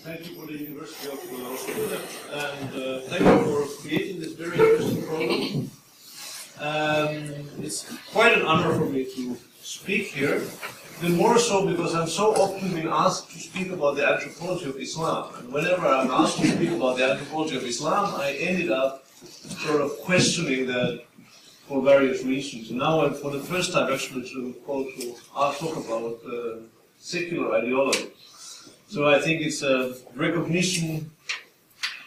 Thank you for the University of Oslo, and thank you for creating this very interesting program. It's quite an honor for me to speak here, even more so because I'm so often being asked to speak about the anthropology of Islam. And whenever I'm asked to speak about the anthropology of Islam, I ended up sort of questioning that for various reasons. And now I'm for the first time actually to talk about secular ideology. So I think it's a recognition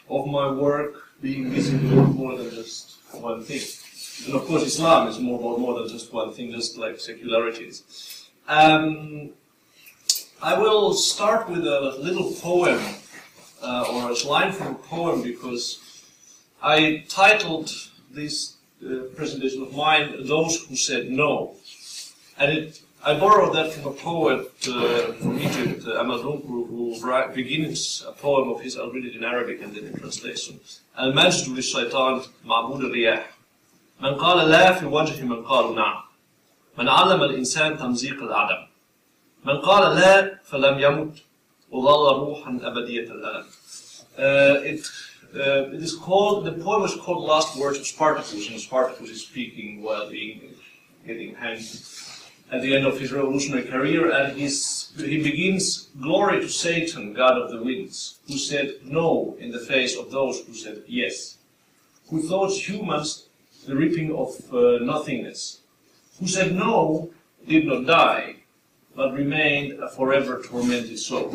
of my work being visible more than just one thing. And of course Islam is more than just one thing, just like secularity is. I will start with a little poem, or a line from a poem, because I titled this presentation of mine, Those Who Said No. And I borrowed that from a poet from Egypt, Amal Dunkru, who begins a poem of his. I'll read it in Arabic and then in translation. المجد للشيطان معبود الرياح من قال لا في وجه من قالوا نعم من علم الإنسان تمزيق العدم من قال لا فلم يمت وظل روحا أبدية الألم. It is called, the poem is called Last Words of Spartacus, and Spartacus is speaking while getting hanged at the end of his revolutionary career, and he begins, "Glory to Satan, God of the winds, who said no in the face of those who said yes, who thought humans the reaping of nothingness, who said no, did not die, but remained a forever tormented soul."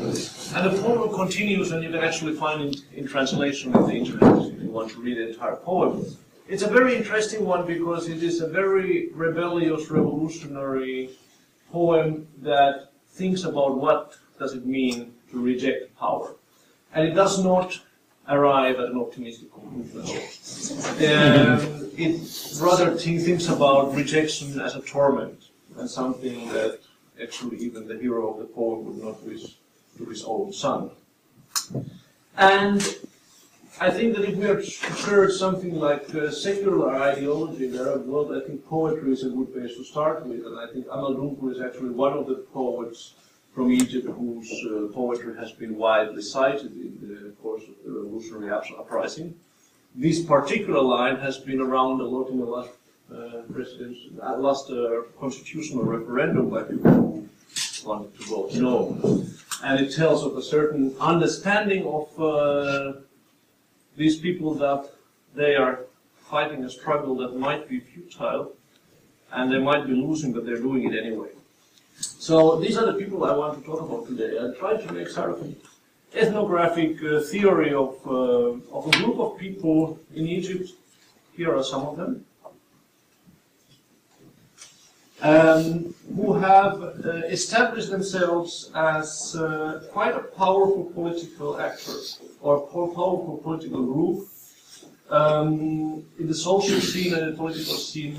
And the poem continues, and you can actually find it in translation on the internet if you want to read the entire poem. It's a very interesting one because it is a very rebellious, revolutionary poem that thinks about what does it mean to reject power. And it does not arrive at an optimistic conclusion at all. It rather thinks about rejection as a torment, and something that actually even the hero of the poem would not wish to his own son. And I think that if we are to search something like secular ideology in the Arab world, I think poetry is a good base to start with. And I think Amal Dunkru is actually one of the poets from Egypt whose poetry has been widely cited in the course of the revolutionary uprising. This particular line has been around a lot in the last constitutional referendum by people who wanted to vote no. And it tells of a certain understanding of these people that they are fighting a struggle that might be futile, and they might be losing, but they're doing it anyway. So these are the people I want to talk about today. I tried to make sort of an ethnographic theory of a group of people in Egypt. Here are some of them. Who have established themselves as quite a powerful political actor, or powerful political group in the social scene and the political scene,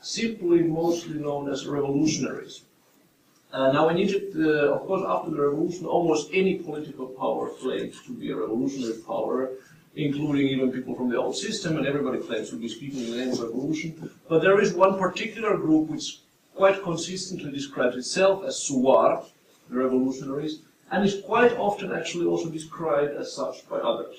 simply mostly known as revolutionaries. Now in Egypt, of course, after the revolution, almost any political power claims to be a revolutionary power, including even people from the old system, and everybody claims to be speaking in the name of revolution. But there is one particular group which quite consistently describes itself as Suwar, the revolutionaries, and is quite often actually also described as such by others.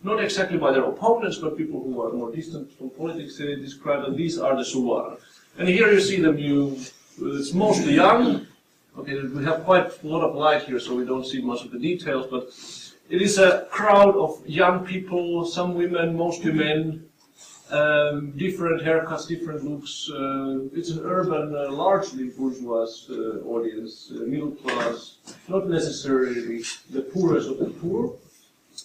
Not exactly by their opponents, but people who are more distant from politics, they describe that these are the Suwar. And here you see them, it's mostly young. Okay, we have quite a lot of light here, so we don't see much of the details, but it is a crowd of young people, some women, mostly men, different haircuts, different looks. It's an urban, largely bourgeois audience, middle class, not necessarily the poorest of the poor,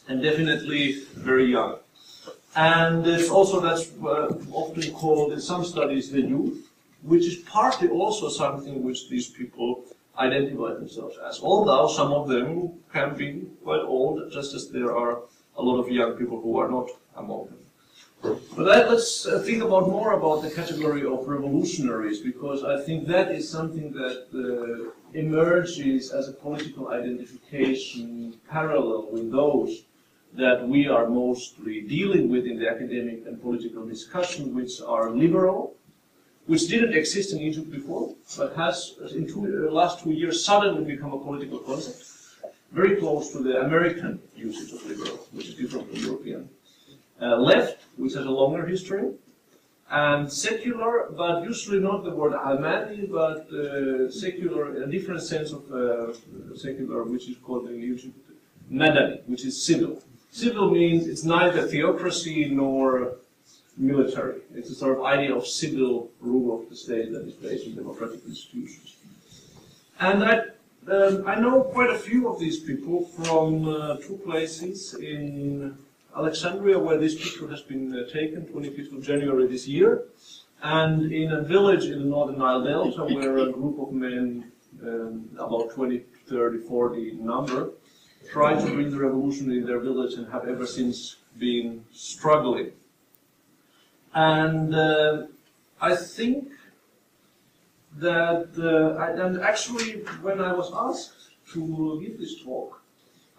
and definitely very young. And it's also, that's often called in some studies the youth, which is partly also something which these people identify themselves as, although some of them can be quite old, just as there are a lot of young people who are not among them. But let's think more about the category of revolutionaries, because I think that is something that emerges as a political identification parallel with those that we are mostly dealing with in the academic and political discussion, which are liberal, which didn't exist in Egypt before, but has in the last 2 years suddenly become a political concept. very close to the American usage of liberal, which is different from European. Left, which has a longer history, and secular, but usually not the word Almani, but secular, a different sense of secular, which is called in Egypt Madani, which is civil. Civil means it's neither theocracy nor military. It's a sort of idea of civil rule of the state that is based on democratic institutions. And I know quite a few of these people from two places in Alexandria, where this picture has been taken, 25th of January this year, and in a village in the northern Nile Delta, where a group of men, about 20, 30, 40 in number, tried to bring the revolution in their village and have ever since been struggling. And I think that, and actually when I was asked to give this talk,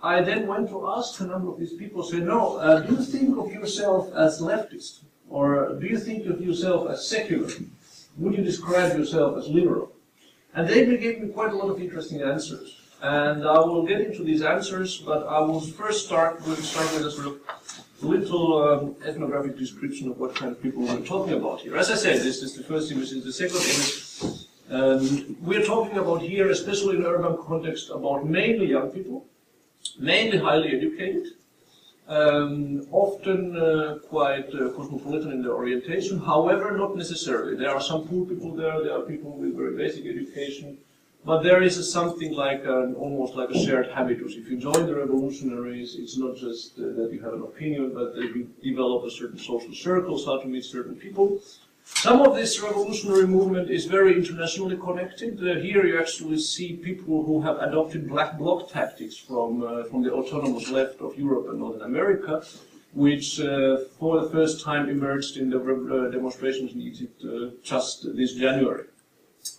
I then went to ask a number of these people, say, no, do you think of yourself as leftist? Or do you think of yourself as secular? Would you describe yourself as liberal? And they gave me quite a lot of interesting answers. And I will get into these answers, but I will first start with a sort of little ethnographic description of what kind of people we're talking about here. As I said, this is the first image. The second image, we're talking about here, especially in urban context, about mainly young people, mainly highly educated, often quite cosmopolitan in their orientation. However, not necessarily. There are some poor people there are people with very basic education, but there is something like almost like a shared habitus. If you join the revolutionaries, it's not just that you have an opinion, but that you develop a certain social circles, how to meet certain people. Some of this revolutionary movement is very internationally connected. Here you actually see people who have adopted black bloc tactics from the autonomous left of Europe and Northern America, which for the first time emerged in the demonstrations in Egypt just this January.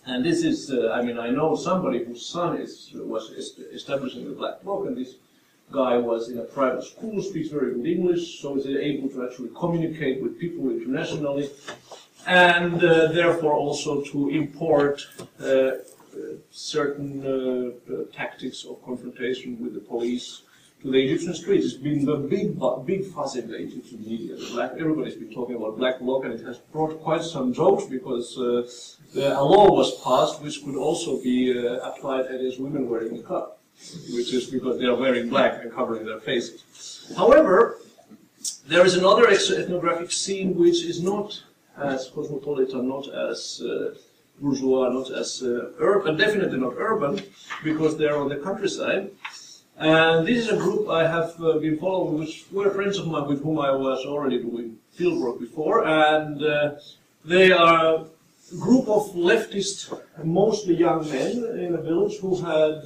And this is, I mean, I know somebody whose son was establishing the black bloc, and this guy was in a private school, speaks very good English, so is able to actually communicate with people internationally, and therefore also to import certain tactics of confrontation with the police to the Egyptian streets. It's been the big fuss in the Egyptian media. Everybody's been talking about black bloc, and it has brought quite some jokes because a law was passed which could also be applied against women wearing niqab, which is because they are wearing black and covering their faces. However, there is another ethnographic scene which is not as cosmopolitan, not as bourgeois, not as urban, definitely not urban, because they are on the countryside. And this is a group I have been following, which were friends of mine with whom I was already doing fieldwork before, and they are a group of leftist, mostly young men in a village who had,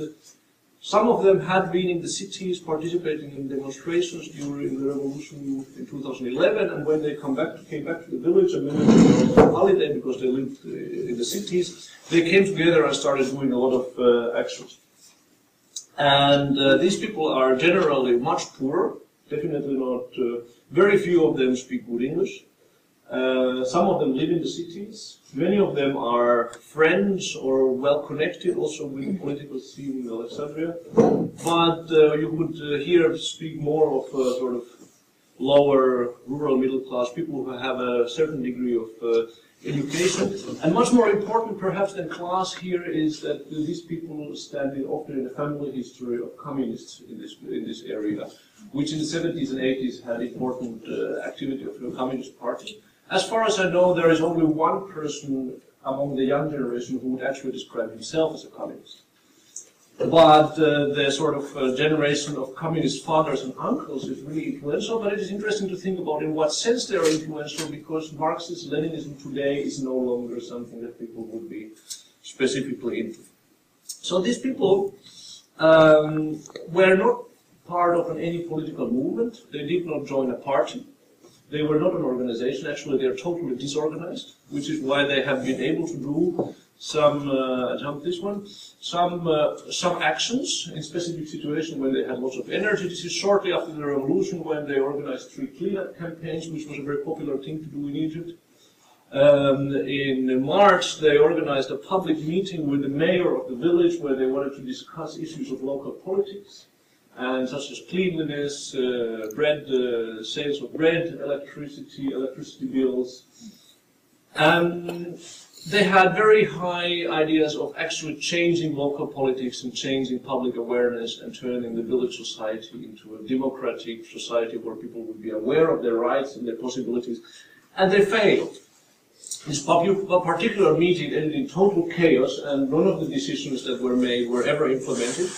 some of them had been in the cities participating in demonstrations during the revolution in 2011, and when they came back to the village, and then they were on holiday because they lived in the cities, they came together and started doing a lot of actions. And these people are generally much poorer, definitely not, very few of them speak good English. Some of them live in the cities. Many of them are friends or well connected also with the political scene in Alexandria. But you could here speak more of a sort of lower rural middle class people who have a certain degree of education. And much more important perhaps than class here is that these people stand often in the family history of communists in this area, which in the 70s and 80s had important activity of the Communist Party. As far as I know, there is only one person among the young generation who would actually describe himself as a communist. But the sort of generation of communist fathers and uncles is really influential, but it is interesting to think about in what sense they are influential, because Marxist Leninism today is no longer something that people would be specifically into. So these people were not part of any political movement. They did not join a party. They were not an organization. Actually, they are totally disorganized, which is why they have been able to do some actions in specific situations when they had lots of energy. This is shortly after the revolution, when they organized 3 cleanup campaigns, which was a very popular thing to do in Egypt. In March, they organized a public meeting with the mayor of the village where they wanted to discuss issues of local politics. and such as cleanliness, bread, sales of bread, electricity bills. And they had very high ideas of actually changing local politics and changing public awareness and turning the village society into a democratic society where people would be aware of their rights and their possibilities. And they failed. This particular meeting ended in total chaos, and none of the decisions that were made were ever implemented.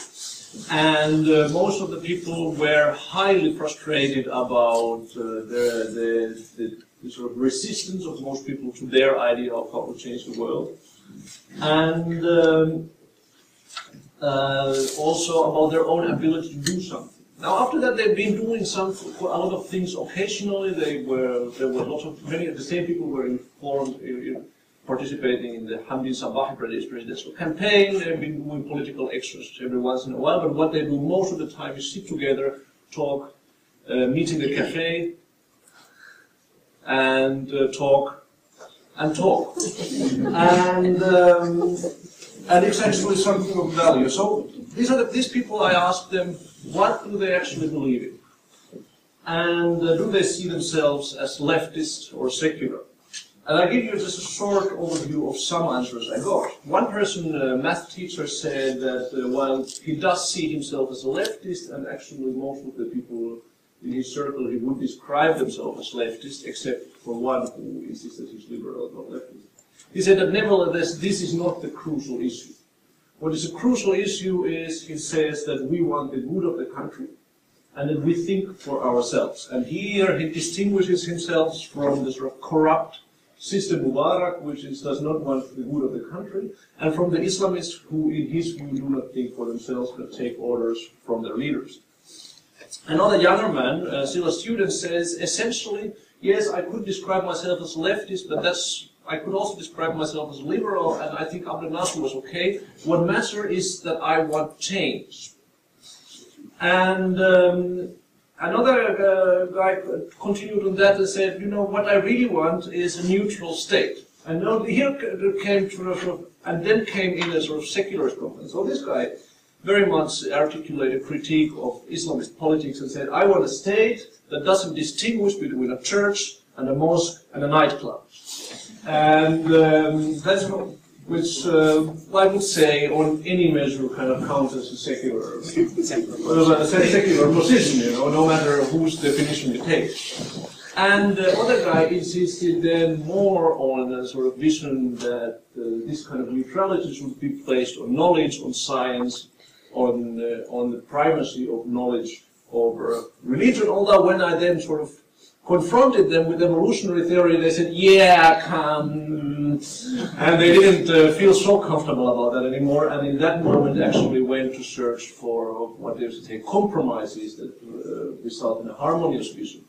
And most of the people were highly frustrated about the sort of resistance of most people to their idea of how to change the world. And also about their own ability to do something. Now, after that, they've been doing a lot of things occasionally. There were lots of, many of the same people were informed, participating in the Hamdin Sabah presidential campaign. They've been doing political extras every once in a while, but what they do most of the time is sit together, talk, meet in the cafe, and talk, and talk. And it's actually something of value. So these people, I asked them, what do they actually believe in? And do they see themselves as leftist or secular? And I give you just a short overview of some answers I got. One person, a math teacher, said that while he does see himself as a leftist, and actually most of the people in his circle, he would describe themselves as leftist, except for one who insists that he's liberal, not leftist. He said that nevertheless, this is not the crucial issue. What is a crucial issue is, he says, that we want the good of the country, and that we think for ourselves. And here he distinguishes himself from the sort of corrupt System Mubarak, which does not want the good of the country, and from the Islamists who, in his view, do not think for themselves but take orders from their leaders. Another younger man, still a student, says, essentially, yes, I could describe myself as leftist, but I could also describe myself as liberal, and I think Abdel Nasser was okay. What matters is that I want change. And another guy continued on that and said, you know, what I really want is a neutral state. And now here came and then came in a sort of secularist conference. So this guy very much articulated a critique of Islamist politics and said, I want a state that doesn't distinguish between a church and a mosque and a nightclub. And that's which I would say on any measure kind of counts as a secular position, you know, no matter whose definition you take. And the other guy insisted then more on a sort of vision that this kind of neutrality should be placed on knowledge, on science, on the primacy of knowledge over religion. Although when I then sort of confronted them with evolutionary theory, they said, yeah, come. And they didn't feel so comfortable about that anymore, and in that moment actually went to search for what they say compromises that result in a harmonious vision.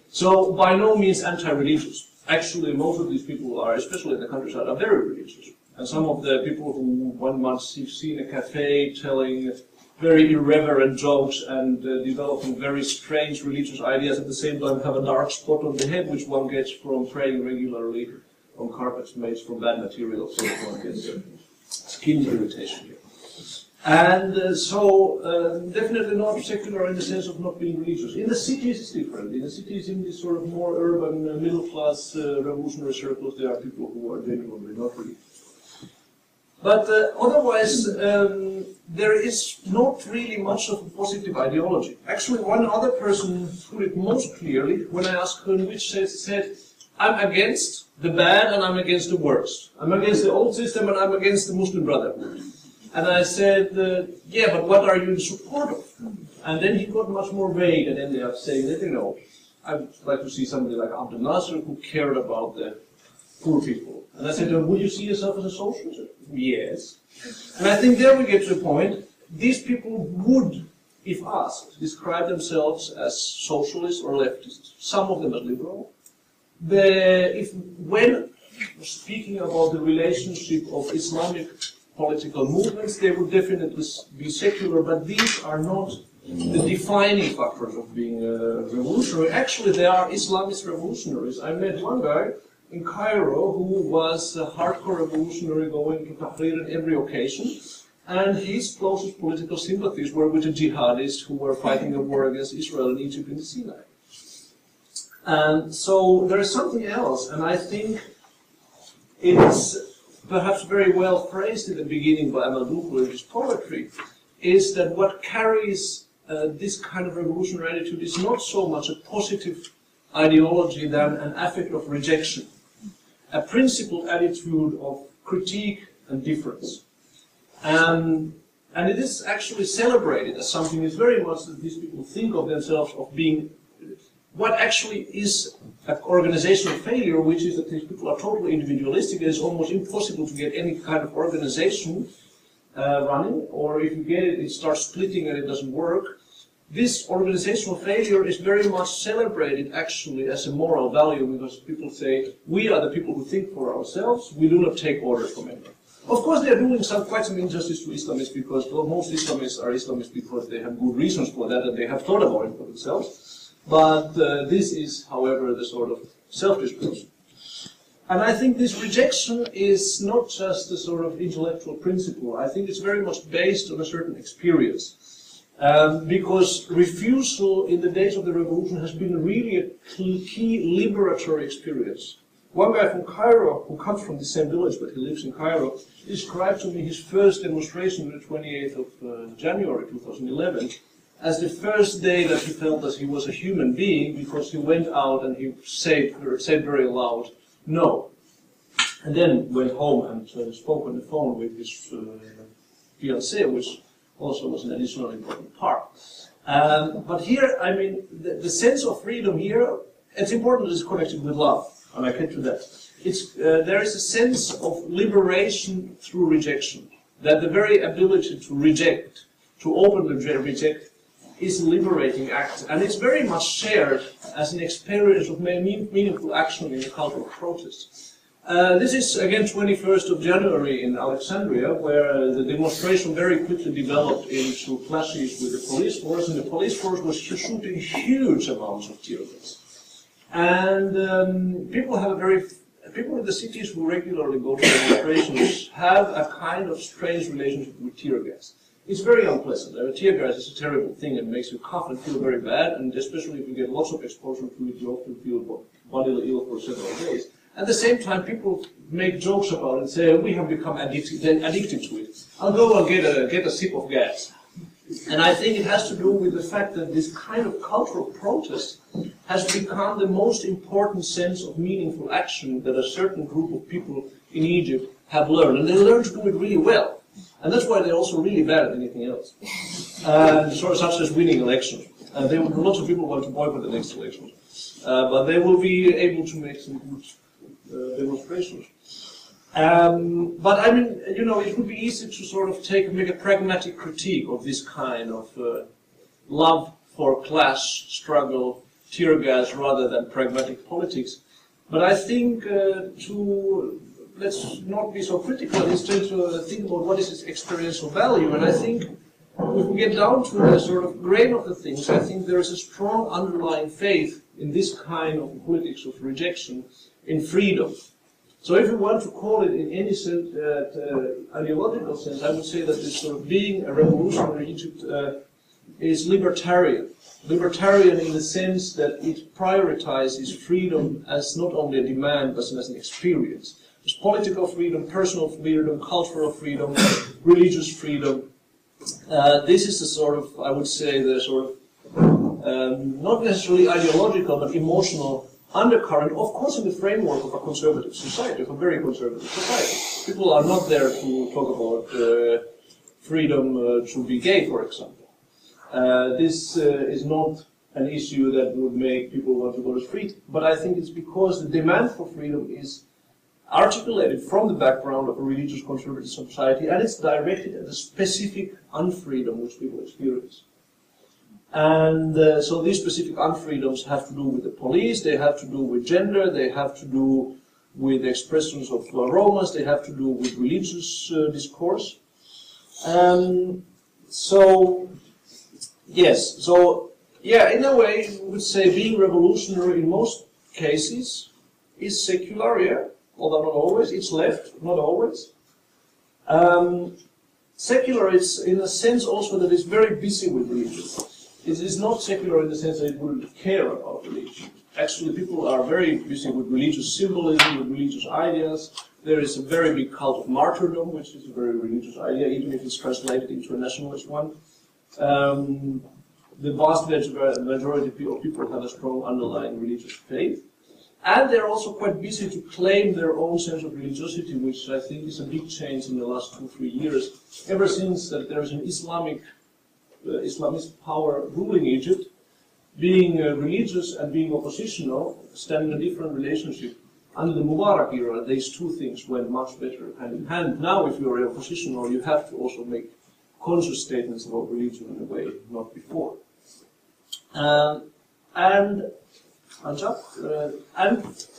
So by no means anti-religious. Actually, most of these people are, especially in the countryside, are very religious. And some of the people who one might see in a cafe telling very irreverent jokes and developing very strange religious ideas at the same time have a dark spot on the head, which one gets from praying regularly on carpets made from bad materials, so one gets skin irritation here. And so definitely not secular in the sense of not being religious. In the cities it's different. In the cities, in these sort of more urban, middle-class revolutionary circles, there are people who are genuinely not religious. But otherwise, there is not really much of a positive ideology. Actually, one other person put it most clearly when I asked her which said, I'm against the bad and I'm against the worst. I'm against the old system and I'm against the Muslim Brotherhood. And I said, yeah, but what are you in support of? And then he got much more vague and ended up saying that, you know, I'd like to see somebody like Abdel Nasser who cared about the poor people. And I said, would you see yourself as a socialist? Yes. And I think there we get to the point, these people would, if asked, describe themselves as socialist or leftist, some of them as liberal. When speaking about the relationship of Islamic political movements, they would definitely be secular, but these are not the defining factors of being revolutionary. Actually, they are Islamist revolutionaries. I met one guy in Cairo who was a hardcore revolutionary going to Tahrir on every occasion, and his closest political sympathies were with the jihadists who were fighting a war against Israel and Egypt in the Sinai. And so there is something else, and I think it's perhaps very well phrased in the beginning by Amadou in his poetry, is that what carries this kind of revolutionary attitude is not so much a positive ideology than an affect of rejection, a principled attitude of critique and difference. And it is actually celebrated as something is very much that these people think of themselves of being what actually is an organizational failure, which is that these people are totally individualistic. It is almost impossible to get any kind of organization running, or if you get it, it starts splitting and it doesn't work. This organizational failure is very much celebrated actually as a moral value, because people say, we are the people who think for ourselves, we do not take orders from anyone. Of course, they are doing quite some injustice to Islamists, because most Islamists are Islamists because they have good reasons for that and they have thought about it for themselves. But this is, however, the sort of self-discourse. And I think this rejection is not just a sort of intellectual principle. I think it's very much based on a certain experience. Because refusal in the days of the revolution has been really a key liberatory experience. One guy from Cairo, who comes from the same village, but he lives in Cairo, described to me his first demonstration on the 28th of January 2011 as the first day that he felt that he was a human being, because he went out and he said very loud, no. And then went home and spoke on the phone with his fiancée, which also was an additional important part. But here, I mean, the sense of freedom here, it's important that it's connected with love, and I get to that. There is a sense of liberation through rejection, that the very ability to reject, to openly reject, is a liberating act, and it's very much shared as an experience of meaningful action in the culture of protest. This is again 21st of January in Alexandria, where the demonstration very quickly developed into clashes with the police force, and the police force was shooting huge amounts of tear gas. And people in the cities who regularly go to demonstrations have a kind of strange relationship with tear gas. It's very unpleasant. Tear gas is a terrible thing and makes you cough and feel very bad, and especially if you get lots of exposure to it, you often feel bodily ill for several days. At the same time, people make jokes about it and say, we have become addicted to it. I'll go and get a sip of gas. And I think it has to do with the fact that this kind of cultural protest has become the most important sense of meaningful action that a certain group of people in Egypt have learned. And they learned to do it really well. And that's why they're also really bad at anything else, such as winning elections. Lots of people want to boycott the next elections, but they will be able to make some good demonstrations. But I mean, you know, it would be easy to sort of make a pragmatic critique of this kind of love for class struggle, tear gas, rather than pragmatic politics. But I think let's not be so critical, instead to think about what is its experiential value. And I think if we get down to the sort of grain of the things, I think there is a strong underlying faith in this kind of politics of rejection, in freedom. So if we want to call it in any sense, ideological sense, I would say that this sort of being a revolutionary Egypt is libertarian. Libertarian in the sense that it prioritizes freedom as not only a demand, but as an experience. There's political freedom, personal freedom, cultural freedom, religious freedom. This is the sort of, I would say, the sort of, not necessarily ideological, but emotional undercurrent, of course, in the framework of a conservative society, of a very conservative society. People are not there to talk about freedom to be gay, for example. This is not an issue that would make people want to go to the street, but I think it's because the demand for freedom is articulated from the background of a religious conservative society, and it's directed at a specific unfreedom which people experience. And so these specific unfreedoms have to do with the police, they have to do with gender, they have to do with expressions of aromas, they have to do with religious discourse. Yes, so yeah, in a way, we would say being revolutionary in most cases is secular, yeah, although not always. It's left, not always. Secular is in a sense also that it's very busy with religion. It is not secular in the sense that it wouldn't care about religion. Actually, people are very busy with religious symbolism, with religious ideas. There is a very big cult of martyrdom, which is a very religious idea, even if it's translated into a nationalist one. The vast majority of people have a strong underlying religious faith. And they're also quite busy to claim their own sense of religiosity, which I think is a big change in the last 2-3 years. Ever since that there is an Islamist power ruling Egypt, being religious and being oppositional stand in a different relationship. Under the Mubarak era, these two things went much better hand in hand. Now, if you're oppositional, you have to also make conscious statements about religion in a way not before. And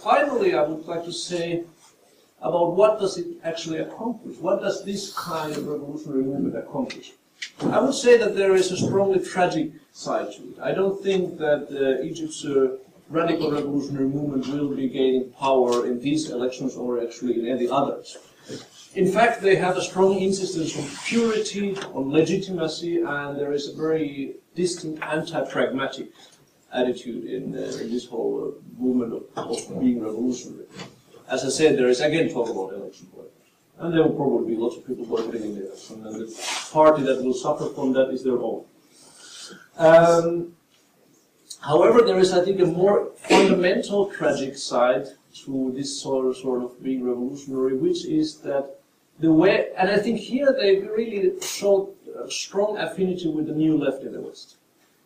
finally, I would like to say about what does it actually accomplish? What does this kind of revolutionary movement accomplish? I would say that there is a strongly tragic side to it. I don't think that Egypt's radical revolutionary movement will be gaining power in these elections or actually in any others. In fact, they have a strong insistence on purity, on legitimacy, and there is a very distinct anti-pragmatic attitude in this whole movement of being revolutionary. As I said, there is again talk about election boycott. And there will probably be lots of people boycotting the election, and the party that will suffer from that is their own. However, there is, I think, a more fundamental tragic side to this sort of being revolutionary, which is that the way, and I think here they really showed a strong affinity with the new left in the West,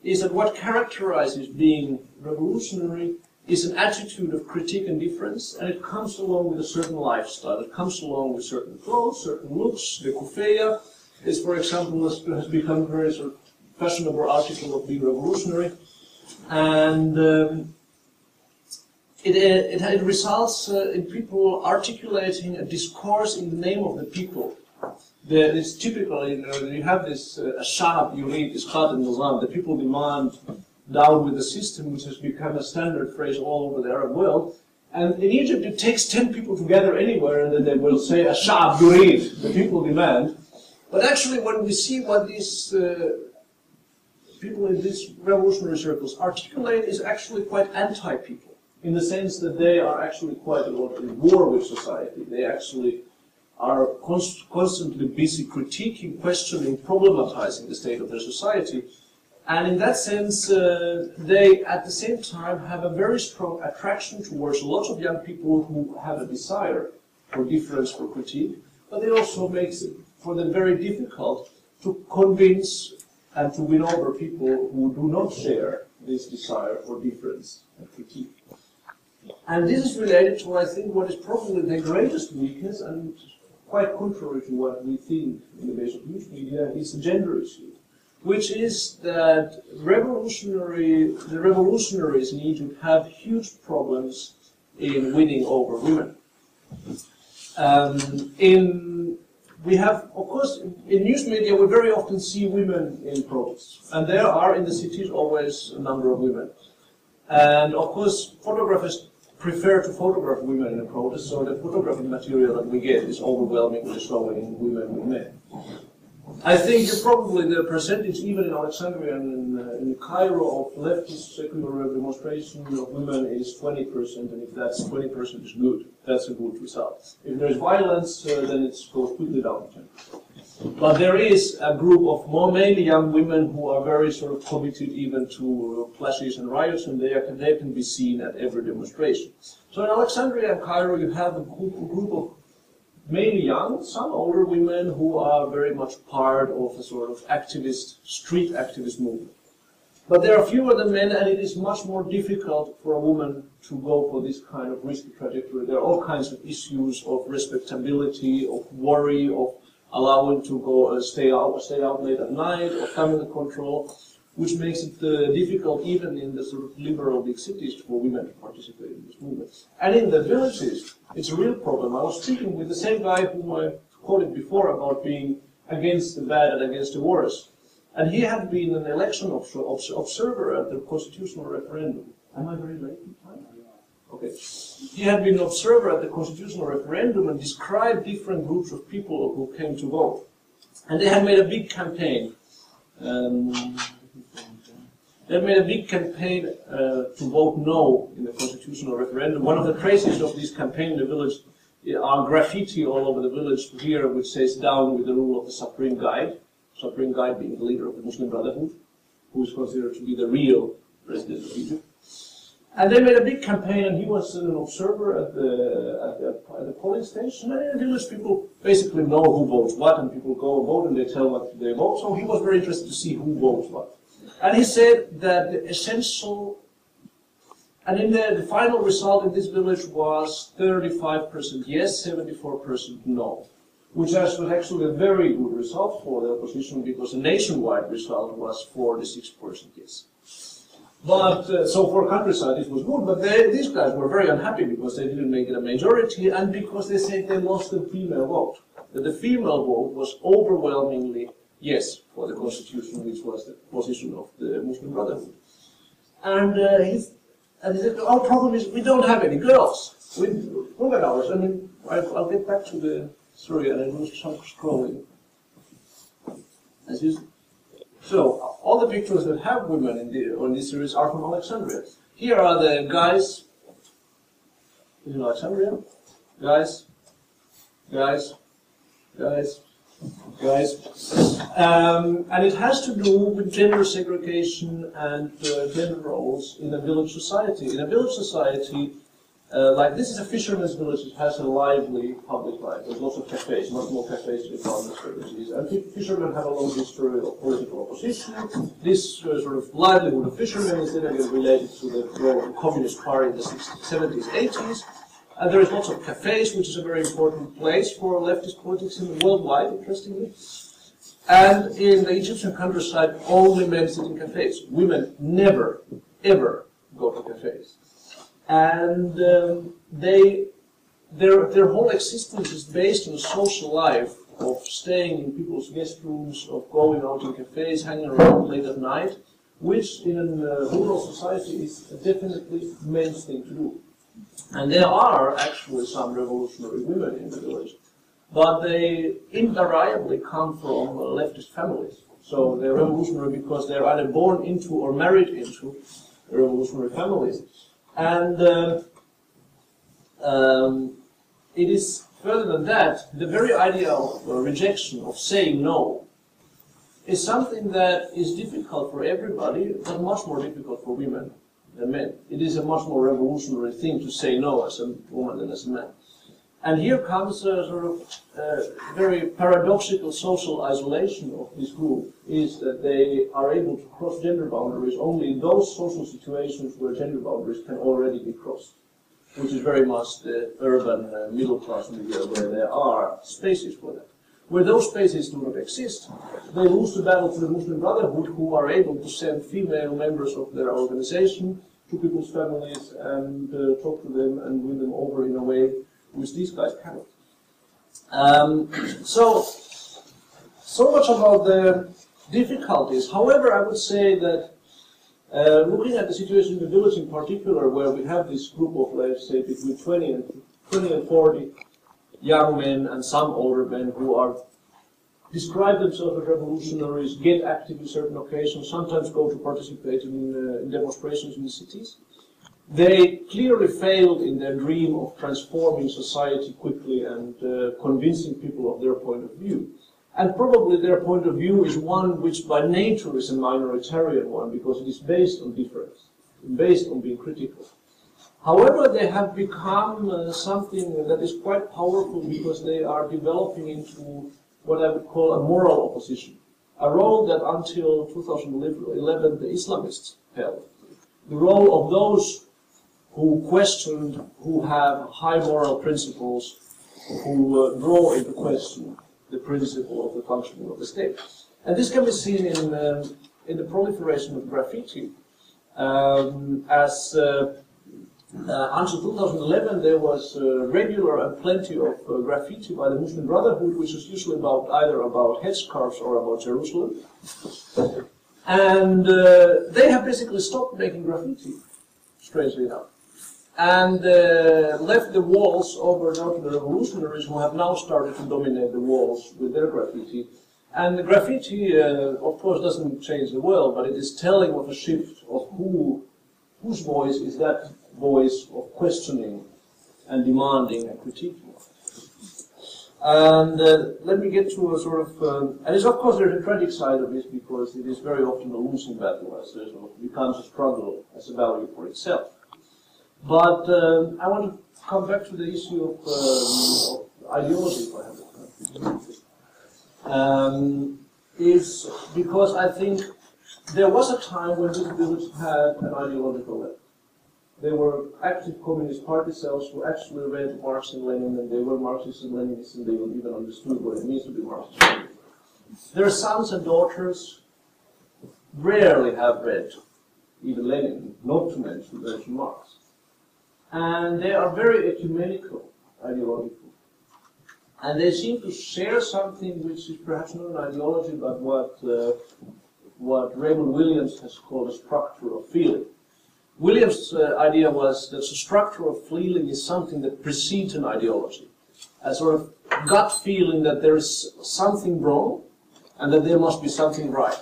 is that what characterizes being revolutionary is an attitude of critique and difference, and it comes along with a certain lifestyle. It comes along with certain clothes, certain looks. The kufeya is, for example, has become a very sort of fashionable article of being revolutionary, and it results in people articulating a discourse in the name of the people. It's typical, you have this ashab, you read this qad al-nizam, the people demand down with the system, which has become a standard phrase all over the Arab world. And in Egypt, it takes 10 people together anywhere, and then they will say, ashab yurid, the people demand. But actually, when we see what these people in these revolutionary circles articulate, is actually quite anti-people, in the sense that they are actually quite a lot in war with society. They actually are constantly busy critiquing, questioning, problematizing the state of their society. And in that sense, they at the same time have a very strong attraction towards lots of young people who have a desire for difference, for critique, but it also makes it for them very difficult to convince and to win over people who do not share this desire for difference and critique. And this is related to, I think, what is probably the greatest weakness, and quite contrary to what we think in the base of news media, is the gender issue, which is that the revolutionaries in Egypt have huge problems in winning over women. We have, of course, in news media we very often see women in protests, and there are in the cities always a number of women. And of course, photographers prefer to photograph women in a protest, so the photographic material that we get is overwhelmingly showing women with men. I think probably the percentage, even in Alexandria and in Cairo, of leftist secular demonstration of women is 20%, and if that's 20% is good, that's a good result. If there is violence, then it goes quickly down to 10%. But there is a group of mainly young women who are very sort of committed even to clashes and riots, and they can be seen at every demonstration. So in Alexandria and Cairo, you have a group of mainly young, some older women who are very much part of a sort of activist, street activist movement. But there are fewer than men, and it is much more difficult for a woman to go for this kind of risky trajectory. There are all kinds of issues of respectability, of worry, of allowing to go stay out late at night, of family control, which makes it difficult even in the sort of liberal big cities for women to participate in this movement. And in the villages, it's a real problem. I was speaking with the same guy whom I quoted before about being against the bad and against the worse. And he had been an election observer at the constitutional referendum. Am I very late in time? Okay. He had been an observer at the constitutional referendum and described different groups of people who came to vote. And they had made a big campaign. They made a big campaign to vote no in the constitutional referendum. One of the traces of this campaign in the village are graffiti all over the village here, which says "Down with the rule of the Supreme Guide." Supreme Guide being the leader of the Muslim Brotherhood, who is considered to be the real president of Egypt. And they made a big campaign, and he was an observer at the polling station. And in the village, people basically know who votes what, and people go vote and they tell what they vote. So he was very interested to see who votes what. And he said that the essential, and in the final result in this village was 35% yes, 74% no, which was actually a very good result for the opposition, because the nationwide result was 46% yes. But, so for countryside this was good, but these guys were very unhappy because they didn't make it a majority, and because they said they lost the female vote. That the female vote was overwhelmingly yes for the constitution, which was the position of the Muslim Brotherhood. And he said, our problem is we don't have any girls. Look at ours. I mean, I'll get back to the story, and I do some scrolling. As you, so, all the pictures that have women in this series are from Alexandria. Here are the guys in Alexandria. Guys. And it has to do with gender segregation and gender roles in a village society. In a village society, like this is a fisherman's village, it has a lively public life. There's lots of cafes, much more cafes than farmers' villages. And fishermen have a long history of political opposition. This sort of livelihood of fishermen is then again related to the role of the Communist Party in the 60s, 70s, 80s. And there is lots of cafes, which is a very important place for leftist politics worldwide, interestingly. And in the Egyptian countryside, only men sit in cafes. Women never, ever go to cafes. And their whole existence is based on a social life of staying in people's guest rooms, of going out in cafes, hanging around late at night, which in a rural society is definitely men's thing to do. And there are actually some revolutionary women in the village, but they invariably come from leftist families. So they're revolutionary because they're either born into or married into revolutionary families. And it is, further than that, the very idea of rejection, of saying no, is something that is difficult for everybody, but much more difficult for women than men. It is a much more revolutionary thing to say no as a woman than as a man. And here comes a sort of very paradoxical social isolation of this group, is that they are able to cross gender boundaries only in those social situations where gender boundaries can already be crossed, which is very much the urban middle class milieu where there are spaces for that. Where those spaces do not exist, they lose the battle to the Muslim Brotherhood, who are able to send female members of their organization to people's families and talk to them and win them over in a way which these guys cannot. So much about the difficulties. However, I would say that looking at the situation in the village in particular, where we have this group of, let's say, between 20 and 40 young men and some older men who are describe themselves as revolutionaries, get active in certain occasions, sometimes go to participate in demonstrations in the cities. They clearly failed in their dream of transforming society quickly and convincing people of their point of view. And probably their point of view is one which by nature is a minoritarian one, because it is based on difference, based on being critical. However, they have become something that is quite powerful, because they are developing into what I would call a moral opposition, a role that until 2011 the Islamists held. The role of those who questioned, who have high moral principles, who draw into question the principle of the functioning of the state. And this can be seen in the proliferation of graffiti. Until 2011 there was regular and plenty of graffiti by the Muslim Brotherhood, which is usually either about headscarves or about Jerusalem. And they have basically stopped making graffiti, strangely enough, and left the walls over now to the revolutionaries, who have now started to dominate the walls with their graffiti. And the graffiti, of course, doesn't change the world, but it is telling of a shift of whose voice is that voice of questioning and demanding and critiquing. And let me get to a sort of, and it's of course there's a tragic side of this because it is very often a losing battle as it becomes a struggle as a value for itself. But I want to come back to the issue of ideology, if I have it. Is because I think there was a time when disabilities had an ideological level. They were active Communist Party cells who actually read Marx and Lenin, and they were Marxists and Leninists, and they even understood what it means to be Marxist. Their sons and daughters rarely have read even Lenin, not to mention Marx. And they are very ecumenical, ideological. And they seem to share something which is perhaps not an ideology, but what Raymond Williams has called a structure of feeling. Williams' idea was that the structure of feeling is something that precedes an ideology. A sort of gut feeling that there is something wrong and that there must be something right.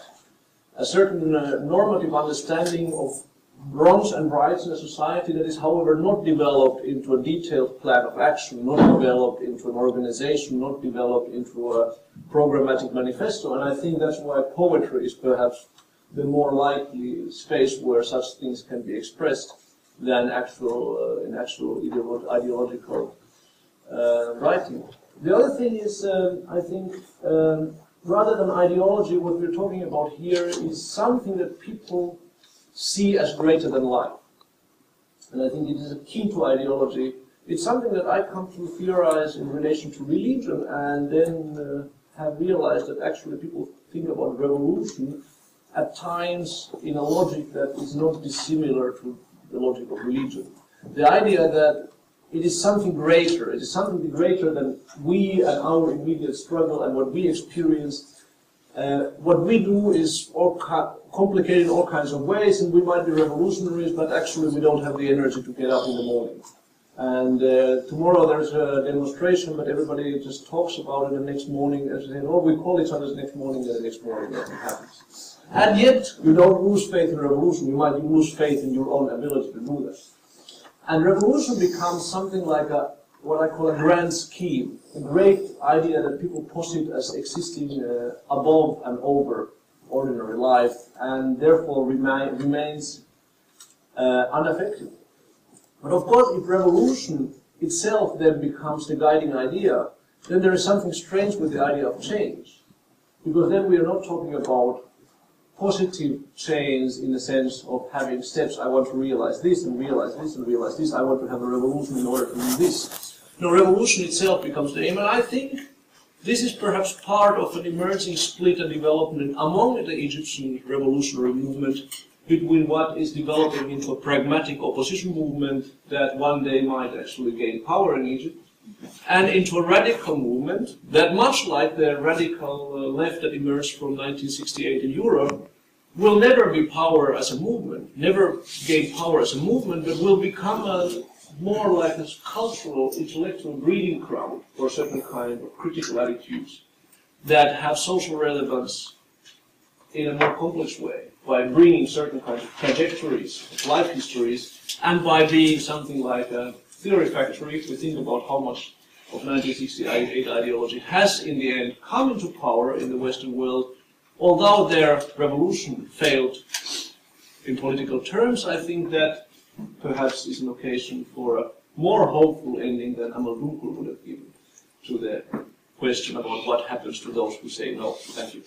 A certain normative understanding of wrongs and rights in a society that is, however, not developed into a detailed plan of action, not developed into an organization, not developed into a programmatic manifesto. And I think that's why poetry is perhaps the more likely space where such things can be expressed than in actual ideological writing. The other thing is, I think, rather than ideology, what we're talking about here is something that people see as greater than life. And I think it is akin to ideology. It's something that I come to theorize in relation to religion, and then have realized that actually people think about revolution at times in a logic that is not dissimilar to the logic of religion. The idea that it is something greater, it is something greater than we and our immediate struggle and what we experience. What we do is complicated in all kinds of ways, and we might be revolutionaries, but actually we don't have the energy to get up in the morning. And tomorrow there's a demonstration, but everybody just talks about it the next morning, and saying, oh, we call each other the next morning, and the next morning nothing happens. And yet, you don't lose faith in revolution, you might lose faith in your own ability to do that. And revolution becomes something like what I call a grand scheme, a great idea that people posit as existing above and over ordinary life, and therefore remains unaffected. But of course, if revolution itself then becomes the guiding idea, then there is something strange with the idea of change. Because then we are not talking about positive change in the sense of having steps. I want to realize this and realize this and realize this. I want to have a revolution in order to do this. No, revolution itself becomes the aim. And I think this is perhaps part of an emerging split and development among the Egyptian revolutionary movement between what is developing into a pragmatic opposition movement that one day might actually gain power in Egypt, and into a radical movement that, much like the radical left that emerged from 1968 in Europe, will never be power as a movement, never gain power as a movement, but will become more like a cultural, intellectual breeding ground for certain kind of critical attitudes that have social relevance in a more complex way, by bringing certain kinds of trajectories, life histories, and by being something like a theory factory. If we think about how much of 1968 ideology has in the end come into power in the Western world, although their revolution failed in political terms, I think that perhaps is an occasion for a more hopeful ending than Amal Dunkel would have given to the question about what happens to those who say no. Thank you.